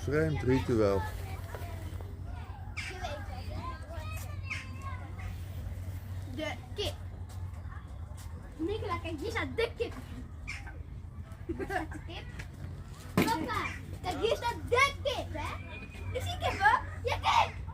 vreemd ritueel. De kip. Nicola, kijk, hier staat de kip. Waar staat de kip? Papa, kijk, hier staat de kip, hè? Ik zie kippen. Ja, kijk.